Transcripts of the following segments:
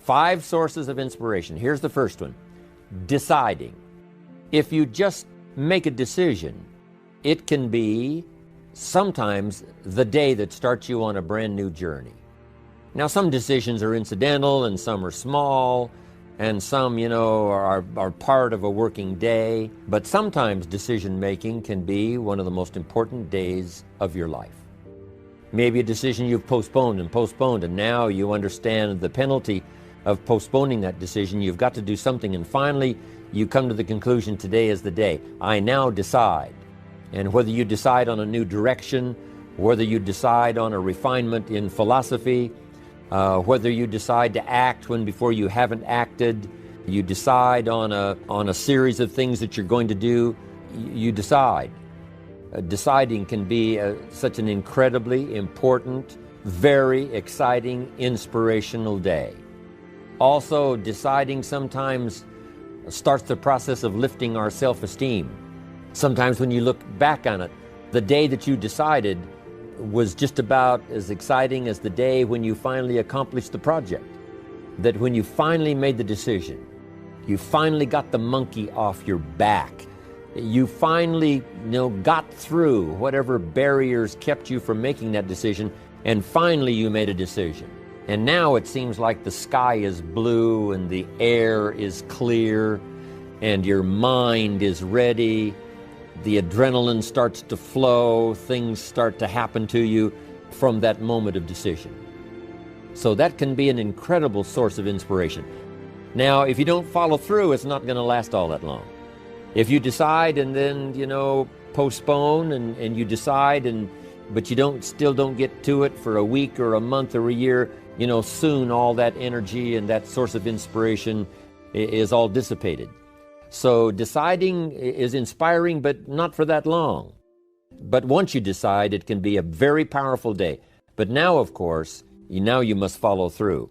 5 sources of inspiration. Here's the first one. Deciding. If you just make a decision, it can be sometimes the day that starts you on a brand new journey. Now, some decisions are incidental and some are small, and some, are part of a working day. But sometimes decision making can be one of the most important days of your life. Maybe a decision you've postponed, and now you understand the penalty of postponing that decision. You've got to do something, and finally you come to the conclusion, today is the day. I now decide. And whether you decide on a new direction, whether you decide on a refinement in philosophy, whether you decide to act when before you haven't acted, you decide on a series of things that you're going to do, you decide. Deciding can be such an incredibly important, very exciting, inspirational day. Also, deciding sometimes starts the process of lifting our self-esteem. Sometimes when you look back on it, the day that you decided was just about as exciting as the day when you finally accomplished the project. That when you finally made the decision, you finally got the monkey off your back. You finally, got through whatever barriers kept you from making that decision, and finally you made a decision. And now it seems like the sky is blue and the air is clear and your mind is ready. The adrenaline starts to flow, things start to happen to you from that moment of decision. So that can be an incredible source of inspiration. Now, if you don't follow through, it's not going to last all that long. If you decide and then, postpone and you decide, but you still don't get to it for a week or a month or a year, soon all that energy and that source of inspiration is all dissipated. So deciding is inspiring, but not for that long. But once you decide, it can be a very powerful day. But now, of course, you must follow through.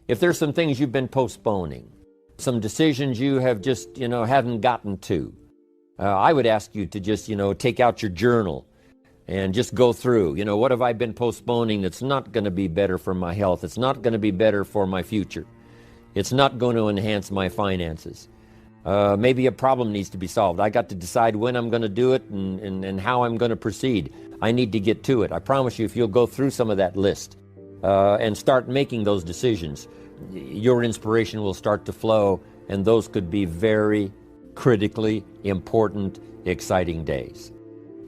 If there's some things you've been postponing, some decisions you have just, haven't gotten to, I would ask you to just, take out your journal and just go through, what have I been postponing that's not going to be better for my health? It's not going to be better for my future. It's not going to enhance my finances. Maybe a problem needs to be solved. I got to decide when I'm going to do it and how I'm going to proceed. I need to get to it. I promise you, if you'll go through some of that list and start making those decisions, your inspiration will start to flow, and those could be very critically important, exciting days.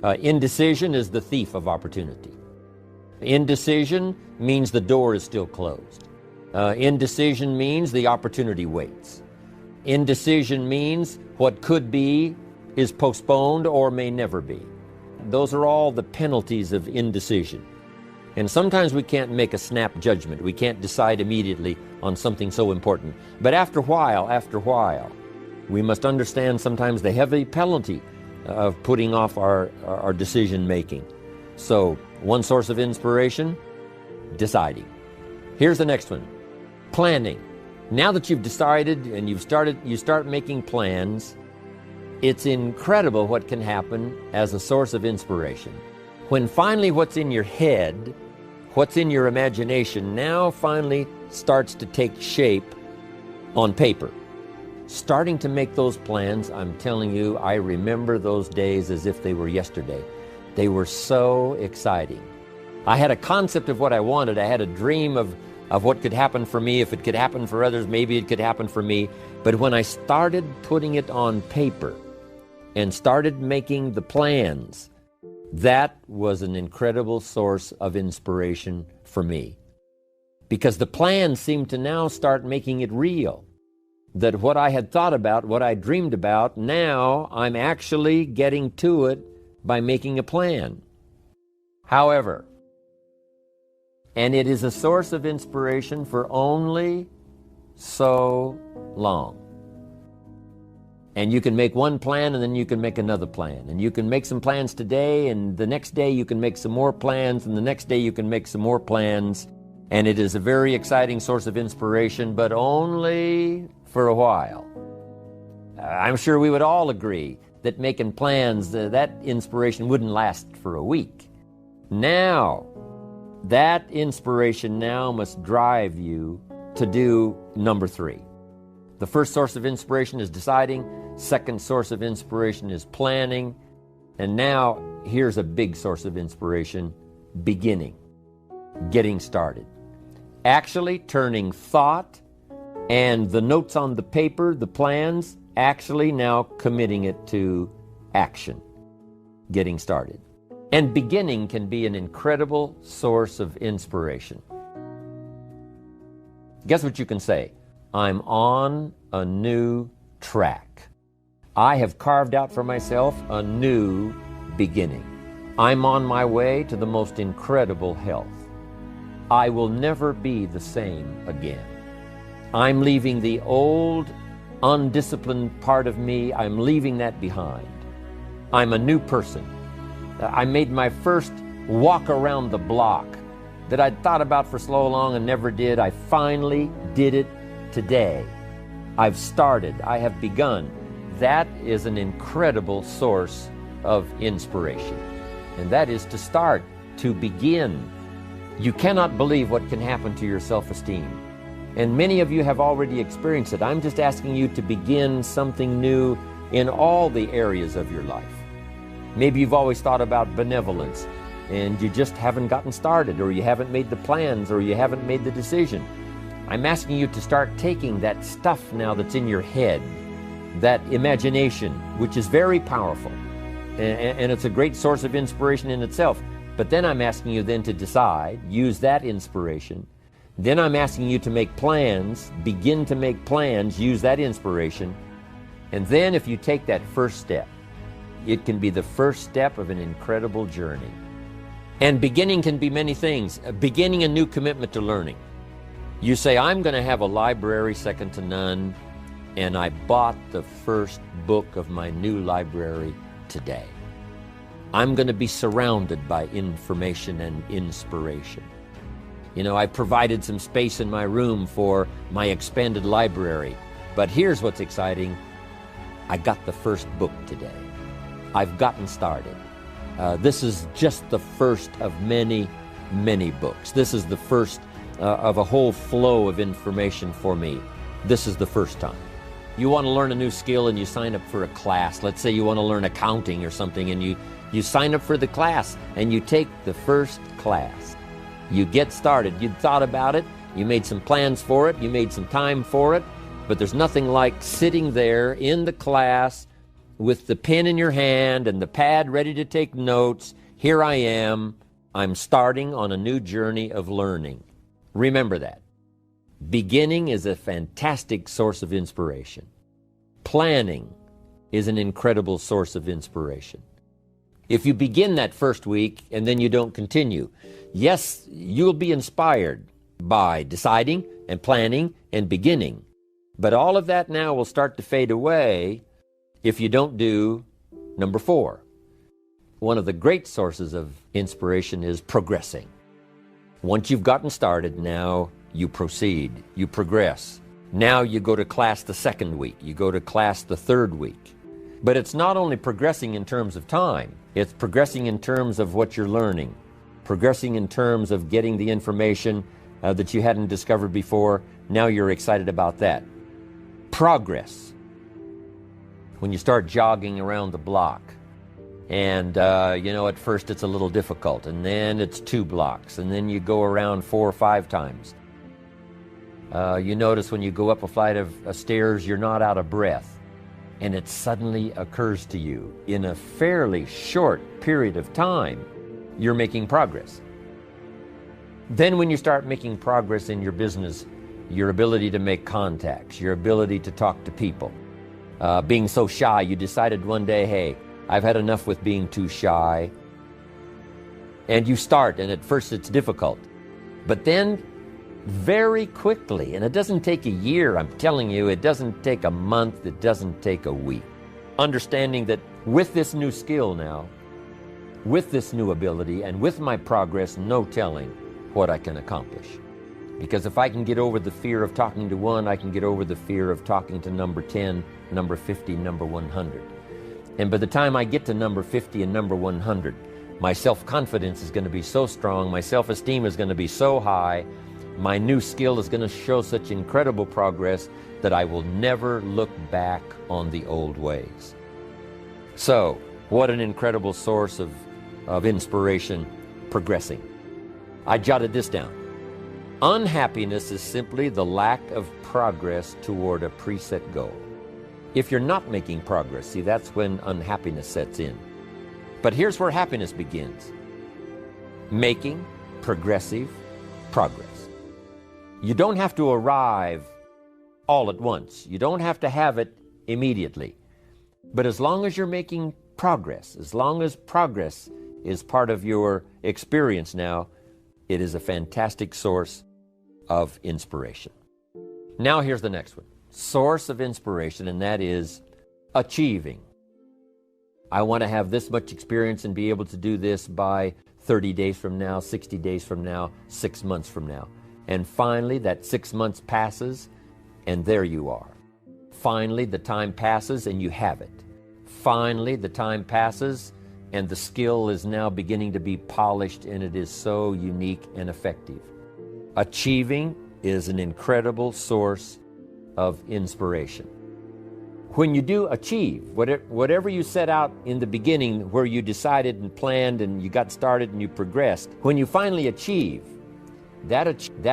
Indecision is the thief of opportunity. Indecision means the door is still closed. Indecision means the opportunity waits. Indecision means what could be is postponed or may never be. Those are all the penalties of indecision. And sometimes we can't make a snap judgment. We can't decide immediately on something so important. But after a while, we must understand sometimes the heavy penalty of putting off our decision making. So, one source of inspiration, deciding. Here's the next one, planning. Now that you've decided and you start making plans, it's incredible what can happen as a source of inspiration. When finally what's in your head, what's in your imagination now finally starts to take shape on paper. Starting to make those plans, I'm telling you, I remember those days as if they were yesterday. They were so exciting. I had a concept of what I wanted. I had a dream of what could happen for me. If it could happen for others, maybe it could happen for me. But when I started putting it on paper and started making the plans, that was an incredible source of inspiration for me. Because the plans seemed to now start making it real. That what I had thought about, what I dreamed about, now I'm actually getting to it by making a plan. However, and it is a source of inspiration for only so long. And you can make one plan and then you can make another plan. And you can make some plans today, and the next day you can make some more plans, and the next day you can make some more plans. And it is a very exciting source of inspiration, but only for a while. I'm sure we would all agree that making plans, that inspiration wouldn't last for a week. Now, that inspiration now must drive you to do number 3. The first source of inspiration is deciding. Second source of inspiration is planning. And now here's a big source of inspiration: beginning, getting started. Actually turning thought and the notes on the paper, the plans, actually now committing it to action, getting started. And beginning can be an incredible source of inspiration. Guess what you can say? I'm on a new track. I have carved out for myself a new beginning. I'm on my way to the most incredible health. I will never be the same again. I'm leaving the old, undisciplined part of me. I'm leaving that behind. I'm a new person. I made my first walk around the block that I'd thought about for so long and never did. I finally did it today. I've started. I have begun. That is an incredible source of inspiration. And that is to start, to begin. You cannot believe what can happen to your self-esteem. And many of you have already experienced it. I'm just asking you to begin something new in all the areas of your life. Maybe you've always thought about benevolence and you just haven't gotten started, or you haven't made the plans, or you haven't made the decision. I'm asking you to start taking that stuff now that's in your head, that imagination, which is very powerful, and it's a great source of inspiration in itself. But then I'm asking you then to decide, use that inspiration. Then I'm asking you to make plans, begin to make plans, use that inspiration. And then if you take that first step, it can be the first step of an incredible journey. And beginning can be many things. Beginning a new commitment to learning. You say, I'm going to have a library second to none, and I bought the first book of my new library today. I'm going to be surrounded by information and inspiration. You know, I provided some space in my room for my expanded library. But here's what's exciting. I got the first book today. I've gotten started. This is just the first of many, many books. This is the first of a whole flow of information for me. This is the first time. You want to learn a new skill and you sign up for a class. Let's say you want to learn accounting or something, and you sign up for the class and you take the first class. You get started. You thought about it. You made some plans for it. You made some time for it. But there's nothing like sitting there in the class with the pen in your hand and the pad ready to take notes. Here I am. I'm starting on a new journey of learning. Remember that. Beginning is a fantastic source of inspiration. Planning is an incredible source of inspiration. If you begin that first week and then you don't continue, yes, you'll be inspired by deciding and planning and beginning. But all of that now will start to fade away if you don't do number 4. One of the great sources of inspiration is progressing. Once you've gotten started, now you proceed, you progress. Now you go to class the second week, you go to class the third week. But it's not only progressing in terms of time, it's progressing in terms of what you're learning, progressing in terms of getting the information that you hadn't discovered before. Now you're excited about that. Progress. When you start jogging around the block, and at first it's a little difficult, and then it's 2 blocks, and then you go around 4 or 5 times. You notice when you go up a flight of stairs, you're not out of breath, and it suddenly occurs to you, in a fairly short period of time, you're making progress. Then when you start making progress in your business, your ability to make contacts, your ability to talk to people, being so shy, you decided one day, hey, I've had enough with being too shy. And you start, and at first it's difficult. But then, very quickly, and it doesn't take a year, I'm telling you, it doesn't take a month, it doesn't take a week. Understanding that with this new skill now, with this new ability, and with my progress, no telling what I can accomplish. Because if I can get over the fear of talking to one, I can get over the fear of talking to number 10, number 50, number 100. And by the time I get to number 50 and number 100, my self-confidence is going to be so strong, my self-esteem is going to be so high, My new skill is going to show such incredible progress that I will never look back on the old ways. So, what an incredible source of inspiration, progressing. I jotted this down. Unhappiness is simply the lack of progress toward a preset goal. If you're not making progress, see, that's when unhappiness sets in. But here's where happiness begins. Making progressive progress. You don't have to arrive all at once. You don't have to have it immediately. But as long as you're making progress, as long as progress is part of your experience now, it is a fantastic source of inspiration. Now here's the next one. Source of inspiration, and that is achieving. I want to have this much experience and be able to do this by 30 days from now, 60 days from now, 6 months from now. And finally, that 6 months passes, and there you are. Finally, the time passes, and you have it. Finally, the time passes, and the skill is now beginning to be polished, and it is so unique and effective. Achieving is an incredible source of inspiration. When you do achieve, whatever you set out in the beginning, where you decided and planned and you got started and you progressed, when you finally achieve, that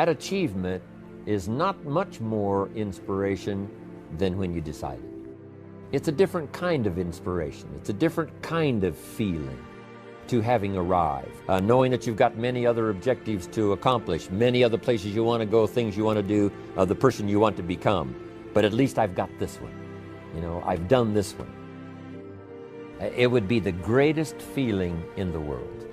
achievement is not much more inspiration than when you decided. It's a different kind of inspiration. It's a different kind of feeling to having arrived. Knowing that you've got many other objectives to accomplish, many other places you want to go, things you want to do, the person you want to become. But at least I've got this one. You know, I've done this one. It would be the greatest feeling in the world.